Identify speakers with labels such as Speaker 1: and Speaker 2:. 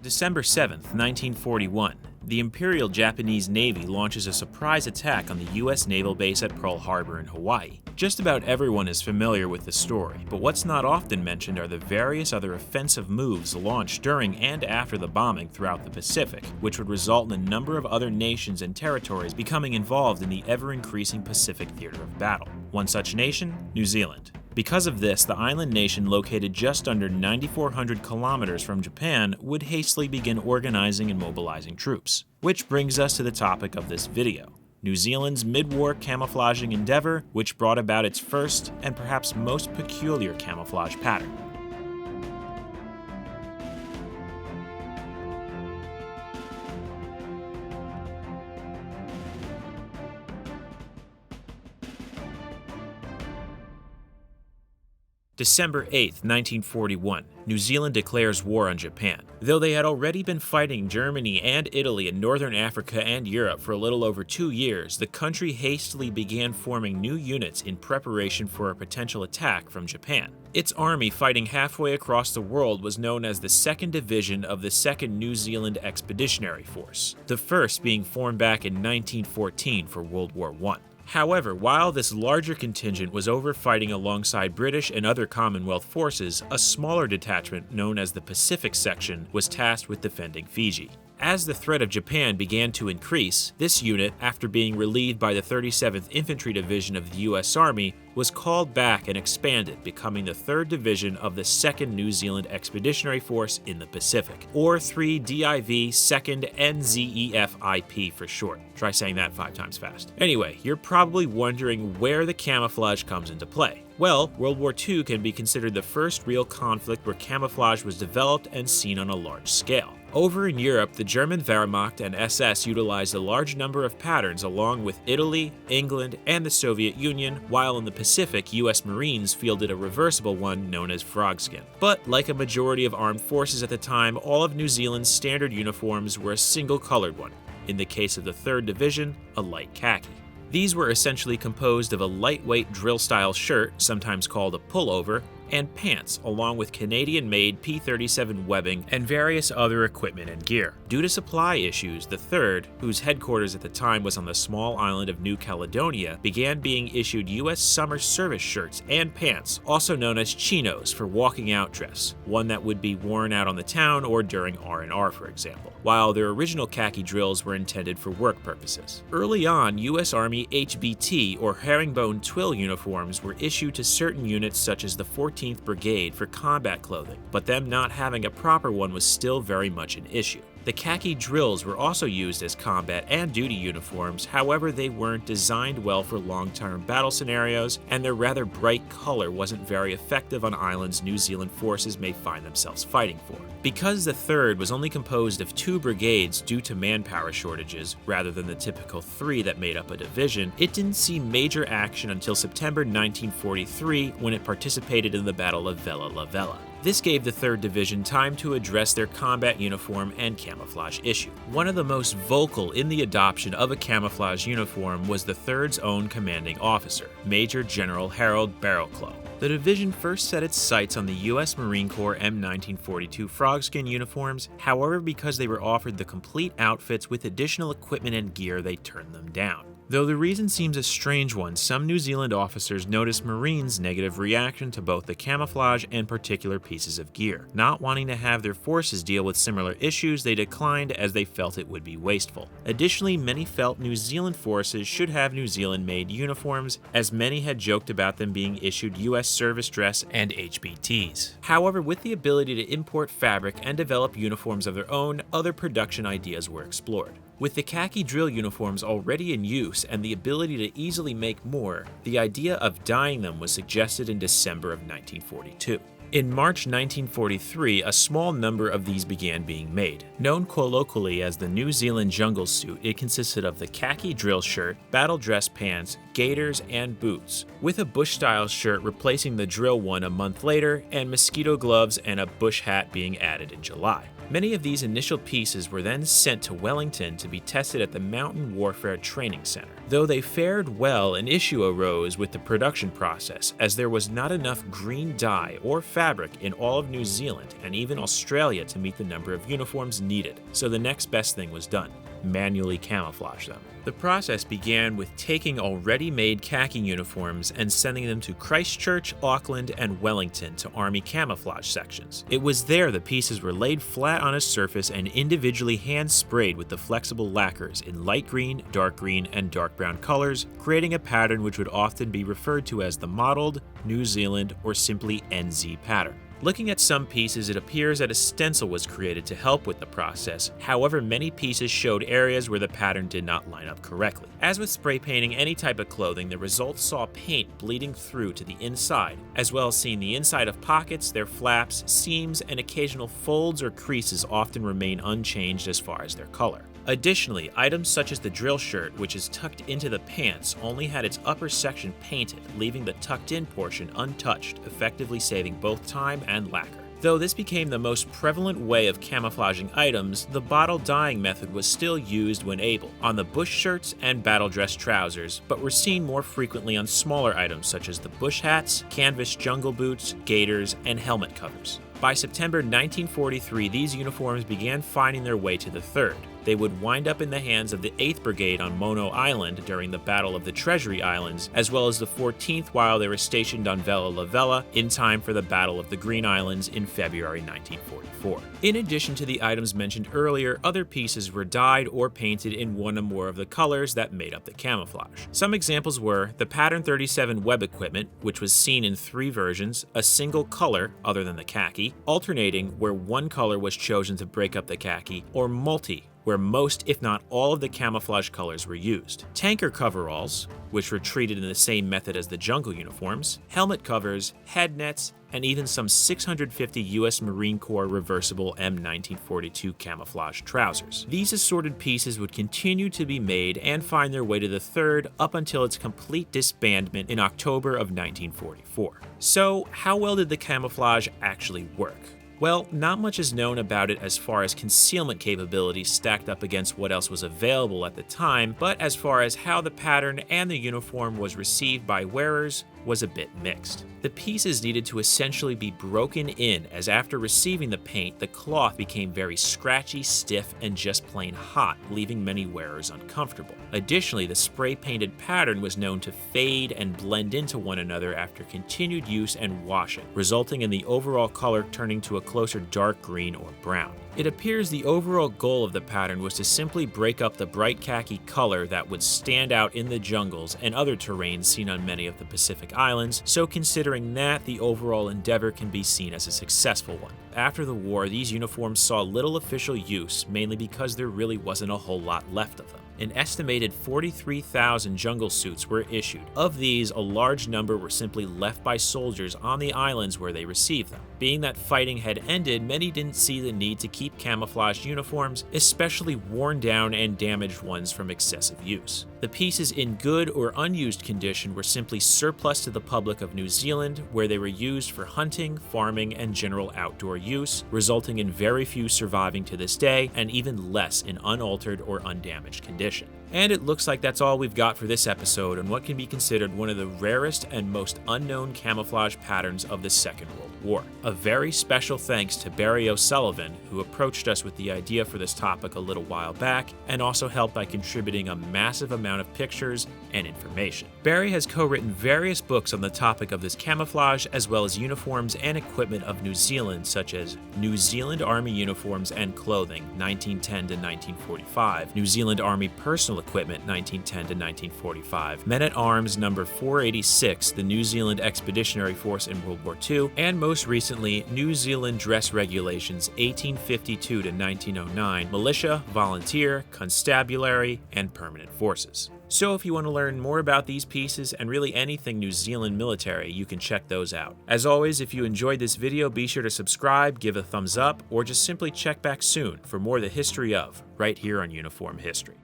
Speaker 1: December 7th, 1941, the Imperial Japanese Navy launches a surprise attack on the U.S. naval base at Pearl Harbor in Hawaii. Just about everyone is familiar with the story, but what's not often mentioned are the various other offensive moves launched during and after the bombing throughout the Pacific, which would result in a number of other nations and territories becoming involved in the ever-increasing Pacific theater of battle. One such nation, New Zealand. Because of this, the island nation located just under 9,400 kilometers from Japan would hastily begin organizing and mobilizing troops. Which brings us to the topic of this video, New Zealand's mid-war camouflaging endeavor, which brought about its first and perhaps most peculiar camouflage pattern. December 8, 1941, New Zealand declares war on Japan. Though they had already been fighting Germany and Italy in northern Africa and Europe for a little over 2 years, the country hastily began forming new units in preparation for a potential attack from Japan. Its army fighting halfway across the world was known as the 2nd Division of the 2nd New Zealand Expeditionary Force, the first being formed back in 1914 for World War I. However, while this larger contingent was over fighting alongside British and other Commonwealth forces, a smaller detachment known as the Pacific Section was tasked with defending Fiji. As the threat of Japan began to increase, this unit, after being relieved by the 37th Infantry Division of the U.S. Army, was called back and expanded, becoming the 3rd Division of the 2nd New Zealand Expeditionary Force in the Pacific, or 3DIV 2nd NZEFIP for short. Try saying that 5 times fast. Anyway, you're probably wondering where the camouflage comes into play. Well, World War II can be considered the first real conflict where camouflage was developed and seen on a large scale. Over in Europe, the German Wehrmacht and SS utilized a large number of patterns along with Italy, England, and the Soviet Union, while in the Pacific, US Marines fielded a reversible one known as frogskin. But like a majority of armed forces at the time, all of New Zealand's standard uniforms were a single colored one. In the case of the 3rd Division, a light khaki. These were essentially composed of a lightweight drill-style shirt, sometimes called a pullover, and pants, along with Canadian-made P-37 webbing and various other equipment and gear. Due to supply issues, the 3rd, whose headquarters at the time was on the small island of New Caledonia, began being issued U.S. summer service shirts and pants, also known as chinos for walking out dress, one that would be worn out on the town or during R&R, for example, while their original khaki drills were intended for work purposes. Early on, U.S. Army HBT or herringbone twill uniforms were issued to certain units such as the 14th Brigade for combat clothing, but them not having a proper one was still very much an issue. The khaki drills were also used as combat and duty uniforms, however they weren't designed well for long-term battle scenarios, and their rather bright color wasn't very effective on islands New Zealand forces may find themselves fighting for. Because the 3rd was only composed of 2 brigades due to manpower shortages, rather than the typical 3 that made up a division, it didn't see major action until September 1943 when it participated in the Battle of Vella La Vella. This gave the 3rd Division time to address their combat uniform and camouflage issue. One of the most vocal in the adoption of a camouflage uniform was the 3rd's own commanding officer, Major General Harold Barrowclough. The division first set its sights on the U.S. Marine Corps M1942 frogskin uniforms, however, because they were offered the complete outfits with additional equipment and gear, they turned them down. Though the reason seems a strange one, some New Zealand officers noticed Marines' negative reaction to both the camouflage and particular pieces of gear. Not wanting to have their forces deal with similar issues, they declined as they felt it would be wasteful. Additionally, many felt New Zealand forces should have New Zealand-made uniforms, as many had joked about them being issued U.S. service dress and HBTs. However, with the ability to import fabric and develop uniforms of their own, other production ideas were explored. With the khaki drill uniforms already in use and the ability to easily make more, the idea of dyeing them was suggested in December of 1942. In March 1943, a small number of these began being made. Known colloquially as the New Zealand jungle suit, it consisted of the khaki drill shirt, battle dress pants, gaiters, and boots, with a bush-style shirt replacing the drill one a month later, and mosquito gloves and a bush hat being added in July. Many of these initial pieces were then sent to Wellington to be tested at the Mountain Warfare Training Center. Though they fared well, an issue arose with the production process, as there was not enough green dye or fabric in all of New Zealand and even Australia to meet the number of uniforms needed, so the next best thing was done: manually camouflage them. The process began with taking already made khaki uniforms and sending them to Christchurch, Auckland, and Wellington to Army camouflage sections. It was there the pieces were laid flat on a surface and individually hand-sprayed with the flexible lacquers in light green, and dark brown colors, creating a pattern which would often be referred to as the Mottled, New Zealand, or simply NZ pattern. Looking at some pieces, it appears that a stencil was created to help with the process. However, many pieces showed areas where the pattern did not line up correctly. As with spray painting any type of clothing, the results saw paint bleeding through to the inside, as well as seeing the inside of pockets, their flaps, seams, and occasional folds or creases often remain unchanged as far as their color. Additionally, items such as the drill shirt, which is tucked into the pants, only had its upper section painted, leaving the tucked-in portion untouched, effectively saving both time and lacquer. Though this became the most prevalent way of camouflaging items, the bottle dyeing method was still used when able, on the bush shirts and battle dress trousers, but were seen more frequently on smaller items such as the bush hats, canvas jungle boots, gaiters, and helmet covers. By September 1943, these uniforms began finding their way to the 3rd. They would wind up in the hands of the 8th Brigade on Mono Island during the Battle of the Treasury Islands, as well as the 14th while they were stationed on Vella La Vella in time for the Battle of the Green Islands in February 1944. In addition to the items mentioned earlier, other pieces were dyed or painted in one or more of the colors that made up the camouflage. Some examples were the Pattern 37 web equipment, which was seen in 3 versions, a single color other than the khaki, alternating where one color was chosen to break up the khaki, or multi, where most, if not all, of the camouflage colors were used. Tanker coveralls, which were treated in the same method as the jungle uniforms, helmet covers, head nets, and even some 650 U.S. Marine Corps reversible M1942 camouflage trousers. These assorted pieces would continue to be made and find their way to the 3rd up until its complete disbandment in October of 1944. So, how well did the camouflage actually work? Well, not much is known about it as far as concealment capabilities stacked up against what else was available at the time, but as far as how the pattern and the uniform was received by wearers, was a bit mixed. The pieces needed to essentially be broken in, as after receiving the paint, the cloth became very scratchy, stiff, and just plain hot, leaving many wearers uncomfortable. Additionally, the spray-painted pattern was known to fade and blend into one another after continued use and washing, resulting in the overall color turning to a closer dark green or brown. It appears the overall goal of the pattern was to simply break up the bright khaki color that would stand out in the jungles and other terrains seen on many of the Pacific Islands, so considering that, the overall endeavor can be seen as a successful one. After the war, these uniforms saw little official use, mainly because there really wasn't a whole lot left of them. An estimated 43,000 jungle suits were issued. Of these, a large number were simply left by soldiers on the islands where they received them. Being that fighting had ended, many didn't see the need to keep camouflaged uniforms, especially worn down and damaged ones from excessive use. The pieces in good or unused condition were simply surplus to the public of New Zealand, where they were used for hunting, farming, and general outdoor use, resulting in very few surviving to this day, and even less in unaltered or undamaged condition. And it looks like that's all we've got for this episode on what can be considered one of the rarest and most unknown camouflage patterns of the Second World War. A very special thanks to Barry O'Sullivan, who approached us with the idea for this topic a little while back, and also helped by contributing a massive amount of pictures and information. Barry has co-written various books on the topic of this camouflage, as well as uniforms and equipment of New Zealand, such as New Zealand Army Uniforms and Clothing, 1910 to 1945, New Zealand Army Personal Equipment, 1910 to 1945, Men-at-Arms number 486, the New Zealand Expeditionary Force in World War II, and most recently, New Zealand Dress Regulations, 1852 to 1909, Militia, Volunteer, Constabulary, and Permanent Forces. So if you want to learn more about these pieces and really anything New Zealand military, you can check those out. As always, if you enjoyed this video, be sure to subscribe, give a thumbs up, or just simply check back soon for more of the history of, right here on Uniform History.